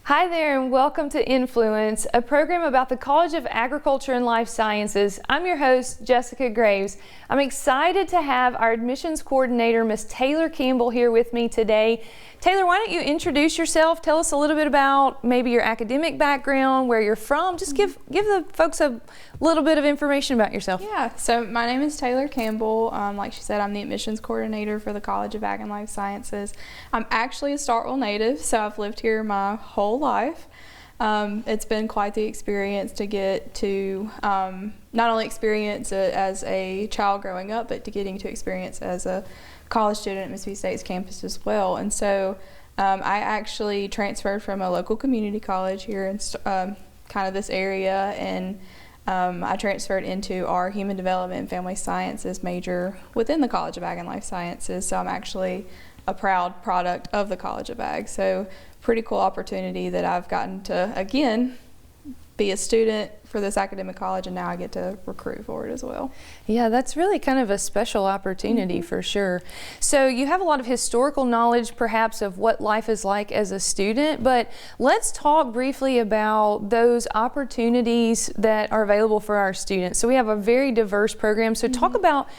Hi there and welcome to Influence, a program about the College of Agriculture and Life Sciences. I'm your host, Jessica Graves. I'm excited to have our admissions coordinator, Miss Taylor Campbell, here with me today. Taylor, why don't you introduce yourself? Tell us a little bit about maybe your academic background, where you're from. Just give the folks a little bit of information about yourself. Yeah, so my name is Taylor Campbell. Like she said, I'm the admissions coordinator for the College of Ag and Life Sciences. I'm actually a Starkville native, so I've lived here my whole life. It's been quite the experience to get to not only experience it as a child growing up, but to getting to experience as a college student at Mississippi State's campus as well. And so I actually transferred from a local community college here in kind of this area, and I transferred into our Human Development and Family Sciences major within the College of Ag and Life Sciences. So I'm actually a proud product of the College of Ag. So pretty cool opportunity that I've gotten to, again, be a student for this academic college, and now I get to recruit for it as well. Yeah, that's really kind of a special opportunity for sure. So you have a lot of historical knowledge perhaps of what life is like as a student, but let's talk briefly about those opportunities that are available for our students. So we have a very diverse program. So talk about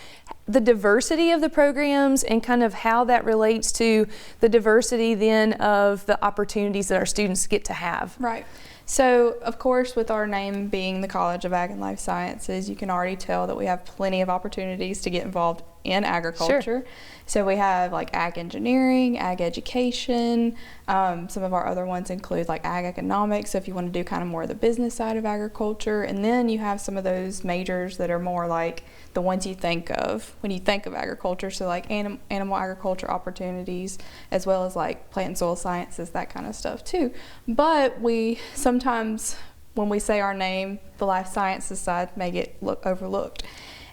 the diversity of the programs and kind of how that relates to the diversity then of the opportunities that our students get to have. Right. So, of course, with our name being the College of Ag and Life Sciences, you can already tell that we have plenty of opportunities to get involved in agriculture. Sure. So we have like ag engineering, ag education. Some of our other ones include like ag economics, so if you want to do kind of more of the business side of agriculture. And then you have some of those majors that are more like the ones you think of when you think of agriculture, so like animal agriculture opportunities, as well as like plant and soil sciences, that kind of stuff too. But we sometimes, when we say our name, the life sciences side may get overlooked.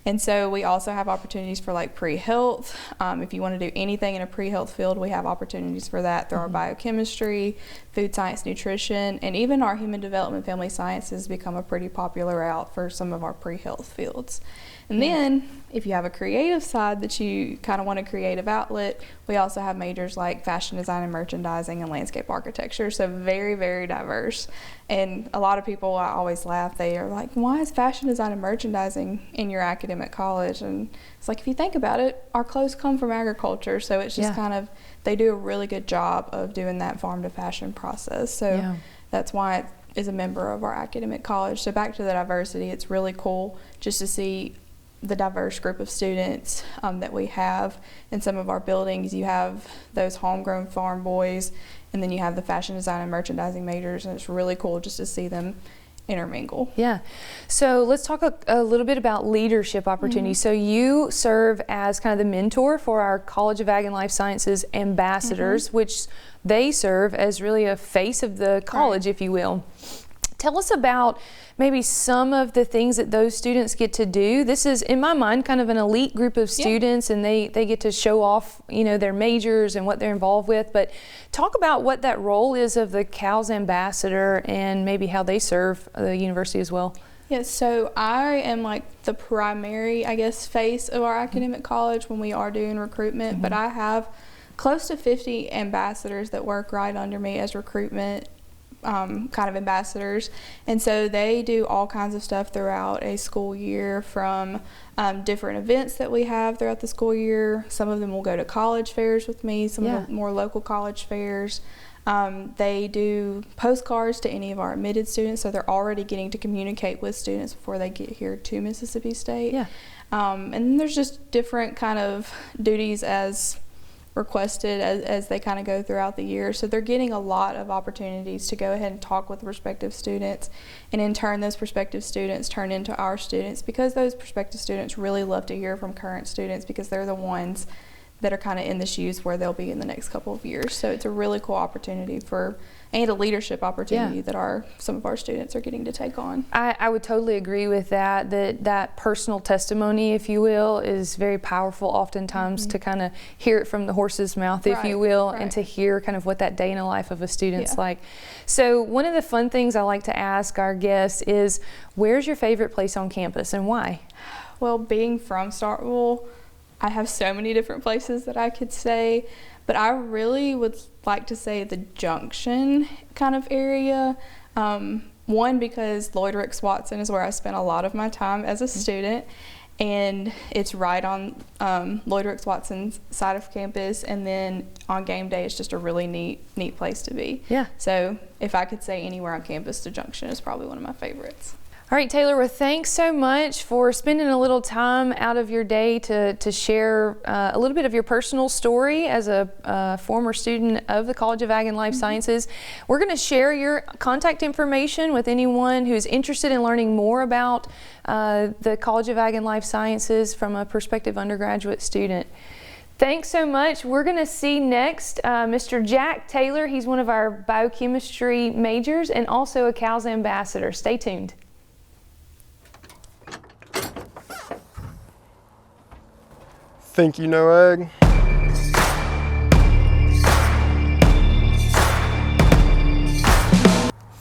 And so we also have opportunities for like pre-health. If you want to do anything in a pre-health field, we have opportunities for that through our biochemistry, food science, nutrition, and even our human development family sciences become a pretty popular route for some of our pre-health fields. And then if you have a creative side that you kind of want a creative outlet, we also have majors like fashion design and merchandising and landscape architecture. So very, very diverse. And a lot of people, I always laugh, they are like, why is fashion design and merchandising in your academic college? And it's like, if you think about it, our clothes come from agriculture. So it's just kind of, they do a really good job of doing that farm to fashion process. So that's why it is a member of our academic college. So back to the diversity, it's really cool just to see the diverse group of students that we have in some of our buildings. You have those homegrown farm boys, and then you have the fashion design and merchandising majors, and it's really cool just to see them intermingle. Yeah. So let's talk a little bit about leadership opportunities. So you serve as kind of the mentor for our College of Ag and Life Sciences ambassadors, which they serve as really a face of the college, if you will. Tell us about maybe some of the things that those students get to do. This is, in my mind, kind of an elite group of students, and they get to show off, you know, their majors and what they're involved with. But talk about what that role is of the CALS ambassador and maybe how they serve the university as well. Yes, so I am like the primary, I guess, face of our academic college when we are doing recruitment, but I have close to 50 ambassadors that work right under me as recruitment kind of ambassadors, and so they do all kinds of stuff throughout a school year, from different events that we have throughout the school year. Some of them will go to college fairs with me, some of the more local college fairs. They do postcards to any of our admitted students, so they're already getting to communicate with students before they get here to Mississippi State. And then there's just different kind of duties as requested as they kind of go throughout the year. So they're getting a lot of opportunities to go ahead and talk with prospective students, and in turn those prospective students turn into our students, because those prospective students really love to hear from current students, because they're the ones that are kind of in the shoes where they'll be in the next couple of years. So it's a really cool opportunity and a leadership opportunity that some of our students are getting to take on. I would totally agree with that personal testimony, if you will, is very powerful oftentimes to kind of hear it from the horse's mouth, if you will, and to hear kind of what that day in the life of a student's like. So one of the fun things I like to ask our guests is, where's your favorite place on campus and why? Well, being from Starkville, I have so many different places that I could say, but I really would like to say the Junction kind of area. One, because Lloyd Ricks Watson is where I spent a lot of my time as a student, and it's right on Lloyd Ricks Watson's side of campus, and then on game day it's just a really neat place to be. Yeah. So if I could say anywhere on campus, the Junction is probably one of my favorites. All right, Taylor, well, thanks so much for spending a little time out of your day to share a little bit of your personal story as a former student of the College of Ag and Life Sciences. We're going to share your contact information with anyone who's interested in learning more about the College of Ag and Life Sciences from a prospective undergraduate student. Thanks so much. We're going to see next Mr. Jack Taylor. He's one of our biochemistry majors and also a CALS ambassador. Stay tuned. Think you know ag?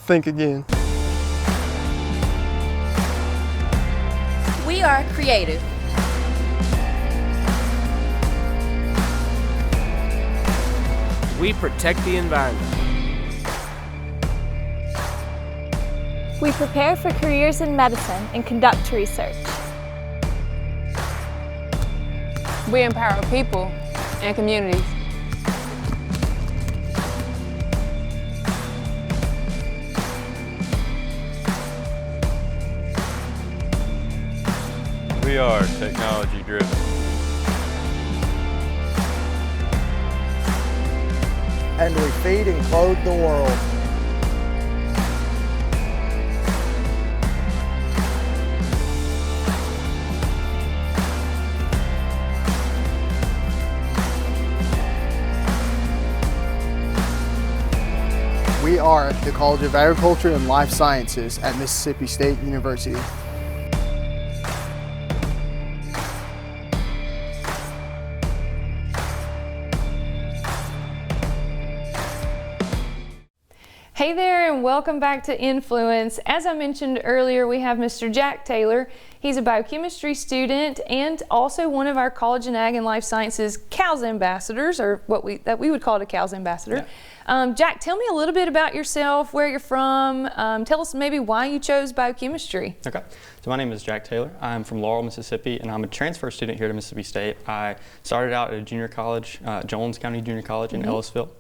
Think again. We are creative. We protect the environment. We prepare for careers in medicine and conduct research. We empower people and communities. We are technology driven. And we feed and clothe the world. We are the College of Agriculture and Life Sciences at Mississippi State University. Hey there, and welcome back to Influence. As I mentioned earlier, we have Mr. Jack Taylor. He's a biochemistry student and also one of our College of Ag and Life Sciences CALS ambassadors, or what we would call it a CALS ambassador. Yeah. Jack, tell me a little bit about yourself, where you're from. Tell us maybe why you chose biochemistry. Okay, so my name is Jack Taylor. I'm from Laurel, Mississippi, and I'm a transfer student here to Mississippi State. I started out at a junior college, Jones County Junior College in Ellisville.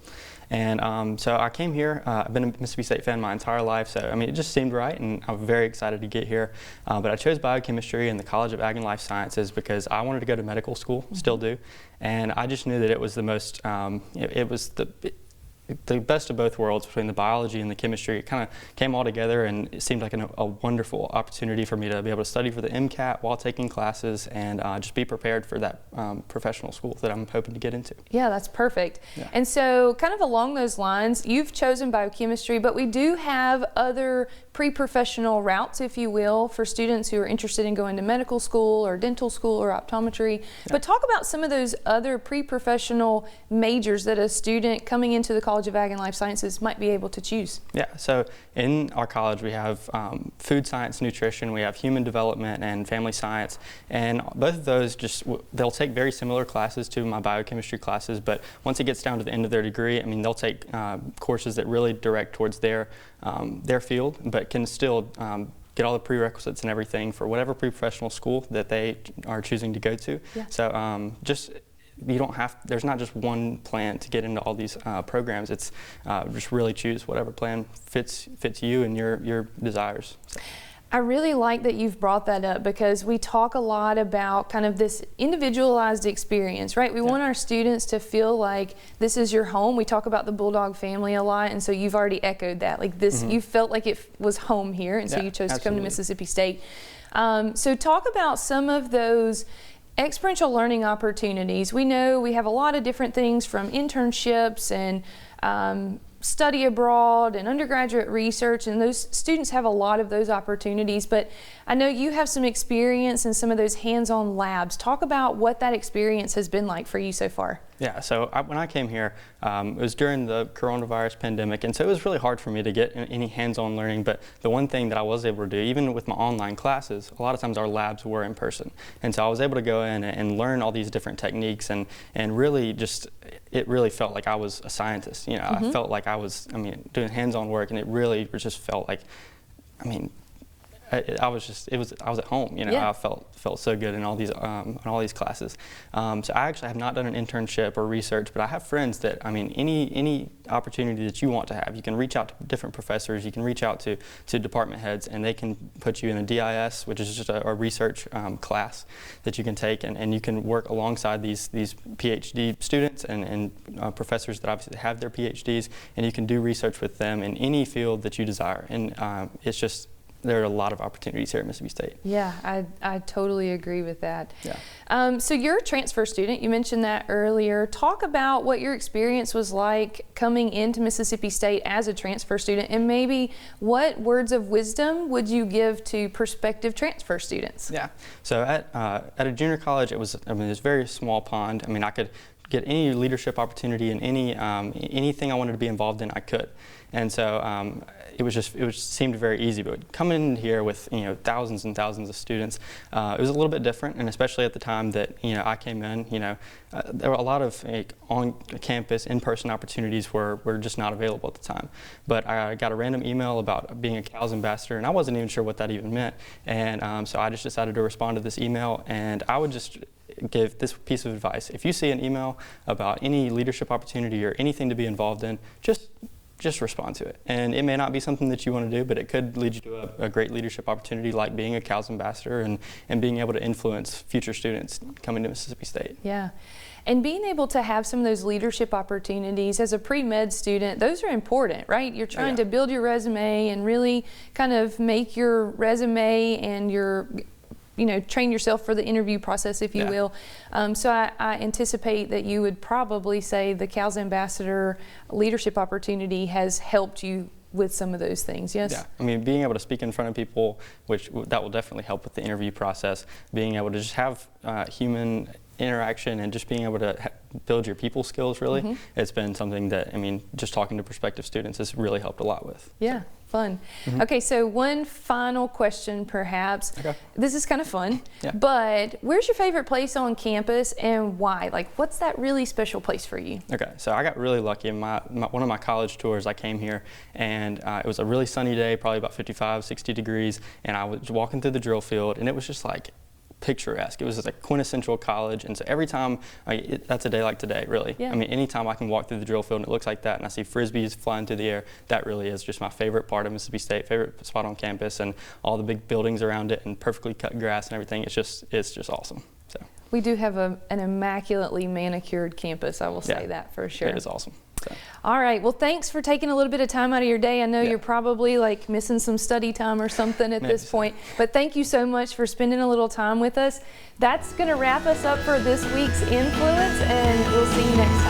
And so I came here. I've been a Mississippi State fan my entire life, so I mean, it just seemed right, and I'm very excited to get here. But I chose biochemistry and the College of Ag and Life Sciences because I wanted to go to medical school, still do, and I just knew that it was the most, it was the best of both worlds between the biology and the chemistry. It kind of came all together, and it seemed like a wonderful opportunity for me to be able to study for the MCAT while taking classes and just be prepared for that professional school that I'm hoping to get into. Yeah, that's perfect. Yeah. And so kind of along those lines, you've chosen biochemistry, but we do have other pre-professional routes, if you will, for students who are interested in going to medical school or dental school or optometry. Yeah. But talk about some of those other pre-professional majors that a student coming into the College of Ag and Life Sciences might be able to choose. Yeah, so in our college we have food science, nutrition, we have human development and family science, and both of those they'll take very similar classes to my biochemistry classes, but once it gets down to the end of their degree, I mean, they'll take courses that really direct towards their field, but can still get all the prerequisites and everything for whatever pre-professional school that they are choosing to go to. Yeah. So there's not just one plan to get into all these programs. It's just really choose whatever plan fits you and your desires. So. I really like that you've brought that up because we talk a lot about kind of this individualized experience, right? We want our students to feel like this is your home. We talk about the Bulldog family a lot, and so you've already echoed that. Like this, you felt like it was home here, and so you chose to come to Mississippi State. So talk about some of those experiential learning opportunities. We know we have a lot of different things from internships and study abroad and undergraduate research, and those students have a lot of those opportunities, but I know you have some experience in some of those hands-on labs. Talk about what that experience has been like for you so far. Yeah, so when I came here, it was during the coronavirus pandemic, and so it was really hard for me to get any hands-on learning, but the one thing that I was able to do, even with my online classes, a lot of times our labs were in person. And so I was able to go in and learn all these different techniques, and really just, it really felt like I was a scientist. You know, I felt like I was, doing hands-on work, and it really just felt like, I was at home, you know. Yeah. I felt so good in all these classes. So I actually have not done an internship or research, but I have friends that, any opportunity that you want to have, you can reach out to different professors, you can reach out to department heads, and they can put you in a DIS, which is just a research class that you can take, and you can work alongside these PhD students and professors that obviously have their PhDs, and you can do research with them in any field that you desire. And it's just, there are a lot of opportunities here at Mississippi State. Yeah, I totally agree with that. Yeah. So you're a transfer student. You mentioned that earlier. Talk about what your experience was like coming into Mississippi State as a transfer student, and maybe what words of wisdom would you give to prospective transfer students? Yeah. So at a junior college, it was, this very small pond. I could get any leadership opportunity and anything I wanted to be involved in, I could. And so it seemed very easy. But coming in here with thousands and thousands of students, it was a little bit different. And especially at the time that I came in, there were a lot of on-campus, in-person opportunities were just not available at the time. But I got a random email about being a CALS ambassador, and I wasn't even sure what that even meant. And so I just decided to respond to this email, and I would just give this piece of advice. If you see an email about any leadership opportunity or anything to be involved in, just respond to it. And it may not be something that you want to do, but it could lead you to a great leadership opportunity, like being a CALS ambassador and being able to influence future students coming to Mississippi State. Yeah. And being able to have some of those leadership opportunities as a pre-med student, those are important, right? You're trying to build your resume and really kind of make your resume and your train yourself for the interview process, if you will. So I anticipate that you would probably say the CALS Ambassador leadership opportunity has helped you with some of those things, yes? Yeah, being able to speak in front of people, that will definitely help with the interview process. Being able to just have human interaction and just being able to build your people skills, really, it's been something that, just talking to prospective students has really helped a lot with. Yeah. Fun. Okay, so one final question perhaps. Okay. This is kind of fun, but where's your favorite place on campus and why? Like, what's that really special place for you? Okay, so I got really lucky. In one of my college tours, I came here, and it was a really sunny day, probably about 55, 60 degrees, and I was walking through the drill field, and it was just like picturesque. It was like quintessential college, and so every time, that's a day like today, really. Yeah. Anytime I can walk through the drill field and it looks like that, and I see frisbees flying through the air, that really is just my favorite part of Mississippi State, favorite spot on campus, and all the big buildings around it and perfectly cut grass and everything. It's just awesome. So we do have an immaculately manicured campus. I will say that for sure. It is awesome. So. All right. Well, thanks for taking a little bit of time out of your day. I know you're probably like missing some study time or something at this point, but thank you so much for spending a little time with us. That's going to wrap us up for this week's Influence, and we'll see you next time.